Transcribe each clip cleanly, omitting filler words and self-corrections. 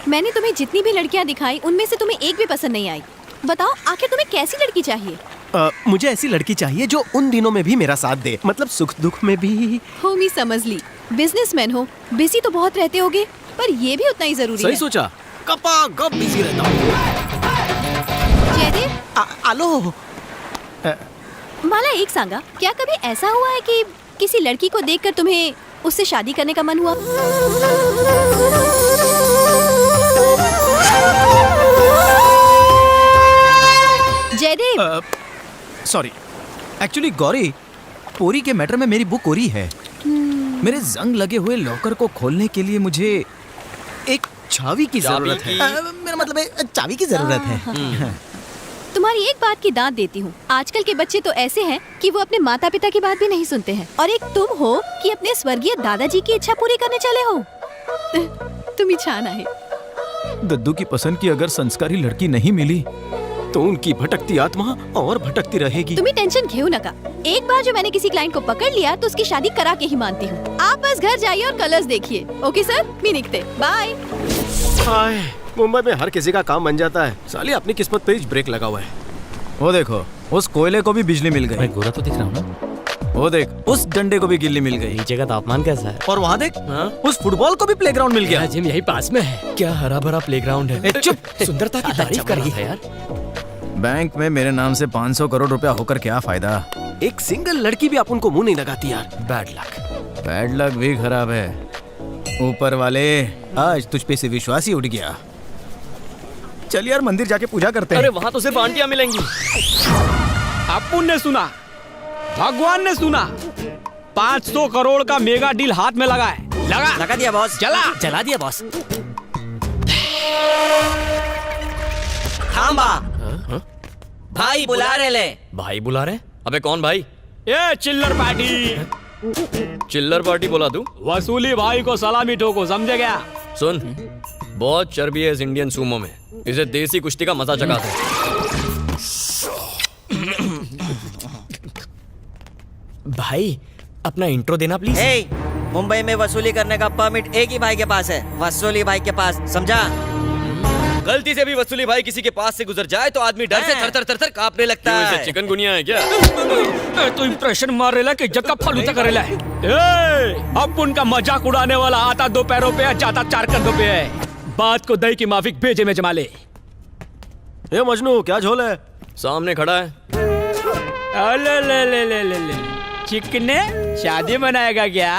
मैंने तुम्हें जितनी भी लड़कियां दिखाई उनमें से तुम्हें एक भी पसंद नहीं आई। बताओ आखिर तुम्हें कैसी लड़की चाहिए? मुझे ऐसी लड़की चाहिए जो उन दिनों में भी मेरा साथ दे, मतलब सुख दुख में भी। होगी समझ ली, बिजनेसमैन हो, बिजी तो बहुत रहते होगे, पर ये भी उतना ही जरूरी है। सही सोचा, कब बिजी रहता हूँ। जयदेव, आलो। माला एक सांगा, क्या कभी ऐसा हुआ है कि किसी लड़की को देखकर तुम्हें उससे शादी करने का मन हुआ? जयदेव, सॉरी, एक्चुअली गौरी, पोरी के मैटर में मेरी बुक कोरी है। मेरे जंग लगे हुए लॉकर को खोलने के लिए मुझे एक चाबी की जरूरत है। मेरा मतलब है चाबी की जरूरत है। तुम्हारी एक बात की दाद देती हूँ, आजकल के बच्चे तो ऐसे हैं कि वो अपने माता पिता की बात भी नहीं सुनते हैं, और एक तुम हो कि अपने स्वर्गीय दादाजी की इच्छा पूरी करने चले हो। तुम ही छाना है। दद्दू की पसंद की अगर संस्कारी लड़की नहीं मिली तो उनकी भटकती आत्मा और भटकती रहेगी। तुम्हें टेंशन घेऊ नका, एक बार जो मैंने किसी क्लाइंट को पकड़ लिया तो उसकी शादी करा के ही मानती हूँ। आप बस घर जाइए और कलर्स देखिए। ओके सर, मी निकते, बाय। हाय, मुंबई में हर किसी का काम बन जाता है, साली अपनी किस्मत पे ही ब्रेक लगा हुआ है। वो देखो, उस कोयले को भी बिजली मिल गई। मैं गोरा तो दिख रहा हूँ ना? वो देख, उस डंडे को भी गिल्ली मिल गई। नीचे का तापमान कैसा है? और वहाँ देख, उस फुटबॉल को भी प्लेग्राउंड मिल गया। जिम यही पास में है। क्या हरा भरा प्लेग्राउंड है। चुप, सुंदरता की तारीफ कर रही है यार। बैंक में मेरे नाम से 500 करोड़ रुपया होकर क्या फायदा? एक सिंगल लड़की भी अपन को मुंह नहीं लगाती यार। Bad luck. बैड लक भी खराब है। ऊपर वाले, आज तुझ पे से विश्वास ही उठ गया। चल यार, मंदिर जाके पूजा करते हैं। अरे वहाँ तो सिर्फ आंटियां मिलेंगी। अपुन ने सुना, भगवान ने सुना, 500 करोड़ का मेगा डील हाथ में लगा है। लगा दिया बॉस। जला दिया बॉस। भाई बुला रहे ले। भाई बुला रहे? अबे कौन भाई? ये चिल्लर पार्टी। चिल्लर पार्टी बोला तू? वसूली भाई को सलामी ठोको, समझे क्या? सुन, बहुत चर्बी है इस इंडियन सूमो में, इसे देसी कुश्ती का मजा चखा दे। भाई अपना इंट्रो देना प्लीज। हे, मुंबई में वसूली करने का परमिट एक ही भाई के पास है, वसूली भाई के पास, समझा? गलती से भी वसूली भाई किसी के पास से गुजर जाए तो आदमी डर से थर-थर कांपने लगता है। चिकनगुनिया है क्या? तो इंप्रेशन मार रेला कि जगह फालूता करेला है। अब उनका मजाक उड़ाने वाला आता 2 पैरों पे है, जाता 4 कंधों पे है। बात को दही की माफिक भेजे में जमा ले। ए मजनू, क्या झोल है? सामने खड़ा है। ले ले ले ले ले ले। चिकने शादी मनाएगा क्या?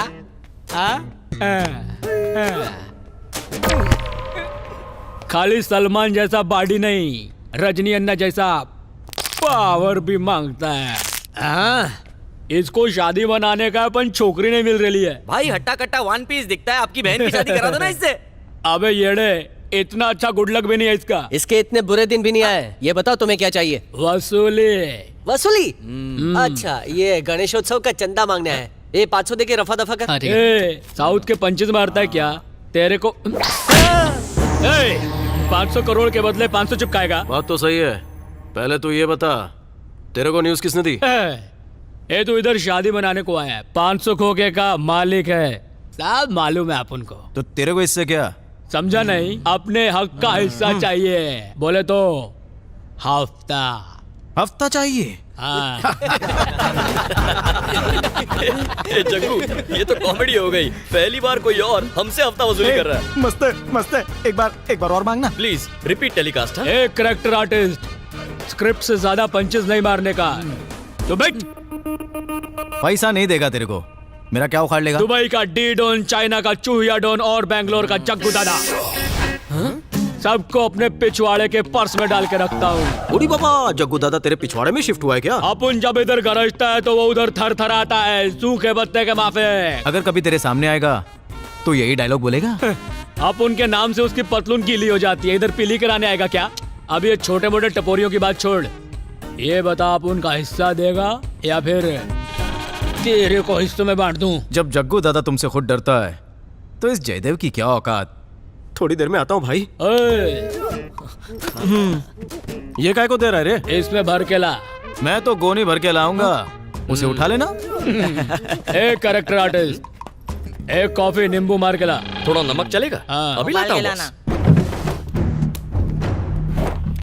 खाली सलमान जैसा बॉडी नहीं, रजनी अन्ना जैसा पावर भी मांगता है। इसको शादी बनाने का अपन छोकरी नहीं मिल रही है। भाई हट्टा कट्टा 1 पीस दिखता है, आपकी बहन की शादी करा दो ना इससे। अबे येड़े, इतना अच्छा गुड लक भी नहीं है इसका। इसके इतने बुरे दिन भी नहीं आए। ये बताओ तुम्हें क्या चाहिए? वसूली। वसूली? अच्छा, ये गणेशोत्सव का चंदा मांगना है। ये 500 दे के रफा दफा कर। साउथ के पंचेस मारता है क्या तेरे को? 500 करोड़ के बदले 500 चिपकाएगा? बात तो सही है, पहले तू ये बता, तेरे को न्यूज़ किसने दी? ये तो इधर शादी मनाने को आया है, 500 खोके का मालिक है, सब मालूम है अपन को। तो तेरे को इससे क्या? समझा नहीं? अपने हक का हिस्सा चाहिए, बोले तो हफ्ता चाहिए। जग्गू, ये तो कॉमेडी हो गई। पहली बार कोई और हमसे हफ्ता वसूली कर रहा है। मस्त है, मस्त है। एक बार और मांगना प्लीज। Repeat telecast. एक करेक्टर आर्टिस्ट, स्क्रिप्ट से ज्यादा पंचेस नहीं मारने का। तो बैठ। पैसा नहीं देगा तेरे को, मेरा क्या उखाड़ लेगा? दुबई का डी डॉन, चाइना का चूहिया डॉन और बैंगलोर का जग्गू दादा, सबको अपने पिछवाड़े के पर्स में डाल के रखता हूँ। अरे बाबा, जग्गू दादा तेरे पिछवाड़े में शिफ्ट हुआ है क्या? अपन जब इधर गरजता है तो वो उधर थर थर आता है, सूखे पत्ते के माफे। अगर कभी तेरे सामने आएगा तो यही डायलॉग बोलेगा। आप उनके नाम से उसकी पतलून गीली हो जाती है, इधर पीली कराने आएगा क्या? अब ये छोटे मोटे टपोरियों की बात छोड़, ये बता आप उनका हिस्सा देगा या फिर तेरे को हिस्सों में बांट दूं? जब जग्गू दादा तुमसे खुद डरता है तो इस जयदेव की क्या औकात? थोड़ी देर में आता हूँ भाई। ये काय को दे रहा है रे? इसमें भर के ला। मैं तो गोनी भर के लाऊंगा, उसे उठा लेना। एक कैरेक्टर आर्टिस्ट, एक कॉफी नींबू मार के ला। थोड़ा नमक चलेगा? हाँ। अभी लाता हूँ।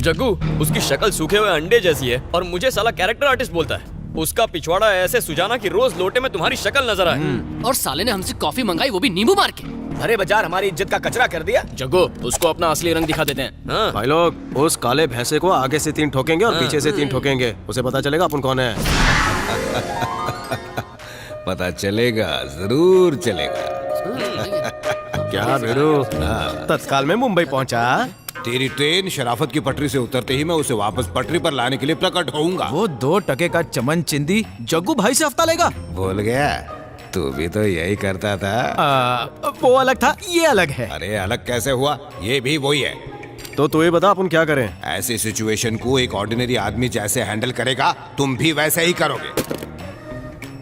जग्गू, उसकी शक्ल सूखे हुए अंडे जैसी है और मुझे साला कैरेक्टर आर्टिस्ट बोलता है। उसका पिछवाड़ा ऐसे सुजाना कि रोज लोटे में तुम्हारी शक्ल नजर आए। और साले ने हमसे कॉफी मंगाई, वो भी नींबू मार के। अरे बाजार हमारी इज्जत का कचरा कर दिया। जग्गू, उसको अपना असली रंग दिखा देते हैं। हाँ। भाई लोग, उस काले भैंसे को आगे से 3 ठोकेंगे और पीछे से 3 ठोकेंगे, उसे पता चलेगा अपन कौन है। पता चलेगा, जरूर चलेगा। क्या वीरू, तत्काल में मुंबई पहुंचा? तेरी ट्रेन शराफत की पटरी से उतरते ही मैं उसे वापस पटरी पर लाने के लिए प्रकट होऊंगा। वो 2 टके का चमन चिंदी जग्गू भाई से हफ्ता लेगा। भूल गया, तू भी तो यही करता था। वो अलग था, ये अलग है। अरे अलग कैसे हुआ, ये भी वही है। तो तू ही बता अपन क्या करें? ऐसी सिचुएशन को एक ऑर्डिनरी आदमी जैसे हैंडल करेगा, तुम भी वैसे ही करोगे।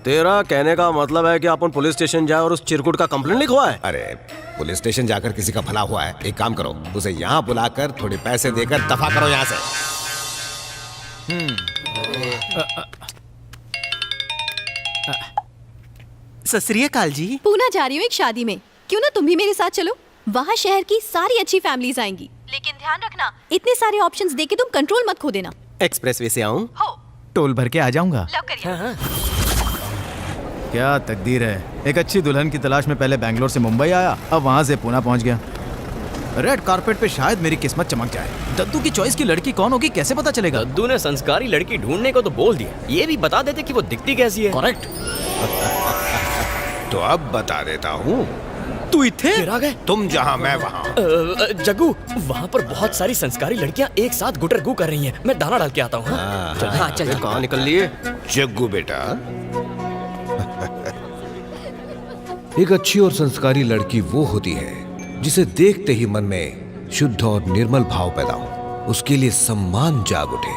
तेरा कहने का मतलब है कि अपन पुलिस स्टेशन जाए और उस चिरकुट का कंप्लेंट लिखवाए? अरे पुलिस स्टेशन जाकर किसी का भला हुआ है, एक काम करो, उसे यहाँ बुलाकर थोड़े पैसे देकर दफा करो यहाँ से। सत श्री अकाल जी। पूना जा रही हूँ एक शादी में, क्यों ना तुम भी मेरे साथ चलो? वहाँ शहर की सारी अच्छी फैमिलीज आएंगी, लेकिन ध्यान रखना इतने सारे ऑप्शंस देके तुम कंट्रोल मत खो देना। एक्सप्रेसवे से आऊं? हो, टोल भर के आ जाऊंगा। लव करिए। क्या तकदीर है, एक अच्छी दुल्हन की तलाश में पहले बैंगलोर से मुंबई आया, अब वहां से पूना पहुंच गया। रेड कारपेट पे शायद मेरी किस्मत चमक जाए। दद्दू की चॉइस की लड़की कौन होगी कैसे पता चलेगा? दद्दू ने संस्कारी लड़की ढूंढने को तो बोल दिया, ये भी बता देते कि वो दिखती कैसी है। करेक्ट। तो अब बता देता हूँ, तू इथे? फिर आ गए? तुम जहाँ मैं वहाँ। जग्गू, वहाँ पर बहुत सारी संस्कारी लड़कियाँ एक साथ गुटरगू कर रही हैं। मैं दाना डाल के आता हूँ। हाँ चल चल। कहाँ निकल लिए? जग्गू बेटा, एक अच्छी और संस्कारी लड़की वो होती है जिसे देखते ही मन में शुद्ध और निर्मल भाव पैदा हो, उसके लिए सम्मान जाग उठे,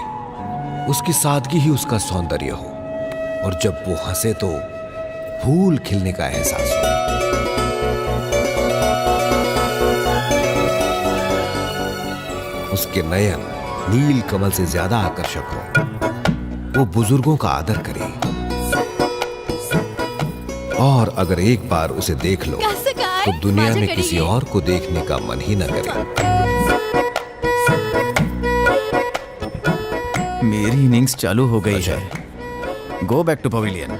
उसकी सादगी ही उसका सौंदर्य हो, और जब वो हंसे तो फूल खिलने का एहसास हो। उसके नयन नील कमल से ज्यादा आकर्षक हो, वो बुजुर्गों का आदर करे, और अगर एक बार उसे देख लो तो दुनिया में किसी और को देखने का मन ही न करे। मेरी इनिंग्स चालू हो गई है। Go back to pavilion.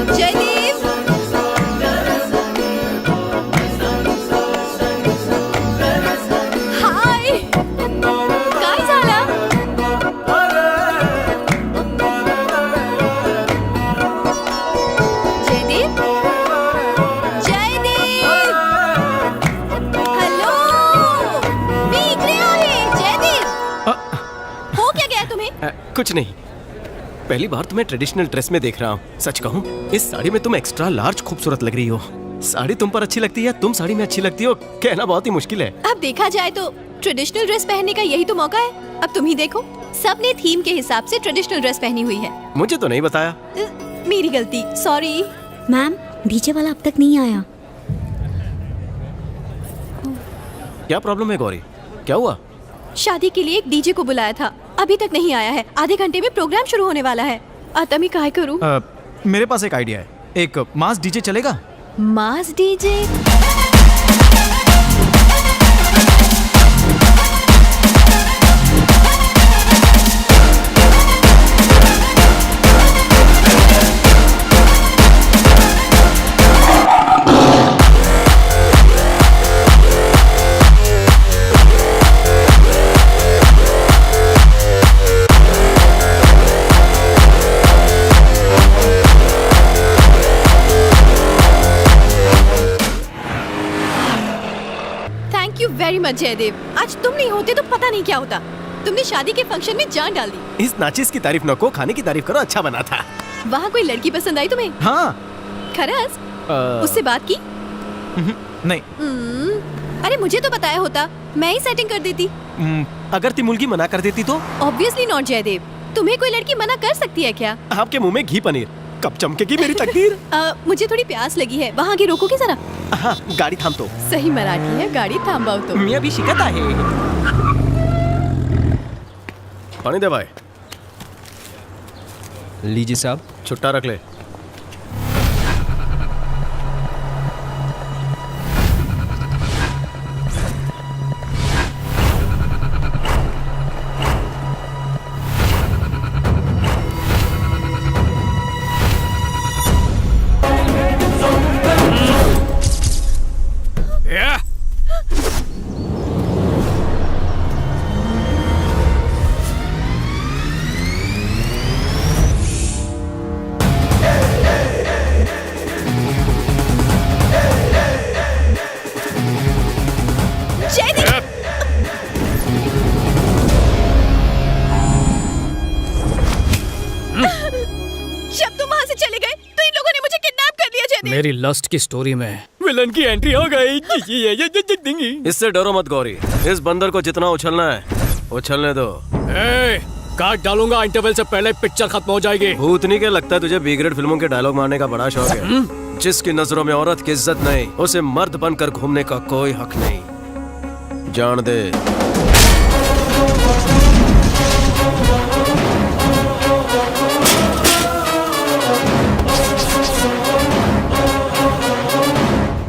Jaydeep, hi, काय झाला? जयदीप, जयदीप, हॅलो, मी इकडे आहे. जयदीप, हो क्या गया तुम्हें? कुछ नहीं, पहली बार तुम्हें ट्रेडिशनल ड्रेस में देख रहा हूँ। सच कहूँ, इस साड़ी में तुम एक्स्ट्रा लार्ज खूबसूरत लग रही हो। साड़ी तुम पर अच्छी लगती है, तुम साड़ी में अच्छी लगती हो, कहना बहुत ही मुश्किल है। अब देखा जाए तो ट्रेडिशनल ड्रेस पहनने का यही तो मौका है। अब तुम ही देखो, सबने थीम के हिसाब से ट्रेडिशनल ड्रेस पहनी हुई है। मुझे तो नहीं बताया। मेरी गलती, सॉरी। मैम, डीजे वाला अब तक नहीं आया। क्या प्रॉब्लम है गौरी, क्या हुआ? शादी के लिए एक डीजे को बुलाया था, अभी तक नहीं आया है। आधे घंटे में प्रोग्राम शुरू होने वाला है। आता मैं काय करूं? मेरे पास एक आइडिया है, एक मास डीजे चलेगा? Mass DJ? Thank you very much Jaidev. आज तुम नहीं होते तो पता नहीं क्या होता। तुमने शादी के फंक्शन में जान डाल दी। इस नाचिस की तारीफ न को, खाने की तारीफ करो, अच्छा बना था। वहाँ कोई लड़की पसंद आई तुम्हें? हाँ। खरस? उससे बात की? नहीं। अरे मुझे तो बताया होता, मैं ही सेटिंग कर देती। अगर ती मुलगी मना कर देती तो? Obviously not Jaidev. तुम्हें कोई लड़की मना कर सकती है क्या? आपके मुंह में घी पनीर, कब चमकेगी मेरी तकदीर? मुझे थोड़ी प्यास लगी है, वहाँ आगे रोकोगे जरा? हाँ, गाड़ी थाम तो। सही मराठी है, गाड़ी थांबाओ तो। मियाँ भी शिकत आहे। पानी दे भाई। लीजिए साहब। छुट्टा रख ले। जब तुम वहाँ से चले गए तो इन लोगों ने मुझे किडनैप कर लिया जयदेव। मेरी लस्ट की स्टोरी में विलन की एंट्री हो गई। इससे डरो मत गौरी, इस बंदर को जितना उछलना है उछलने दो। काट डालूंगा, इंटरवल से पहले पिक्चर खत्म हो जाएगी। भूतनी के लगता है तुझे बी ग्रेड फिल्मों के डायलॉग मारने का बड़ा शौक है। जिसकी नजरों में औरत की इज्जत नहीं, उसे मर्द बनकर घूमने का कोई हक नहीं। जान दे।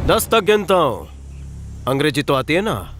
दस तक गिनता हूं। अंग्रेजी तो आती है ना?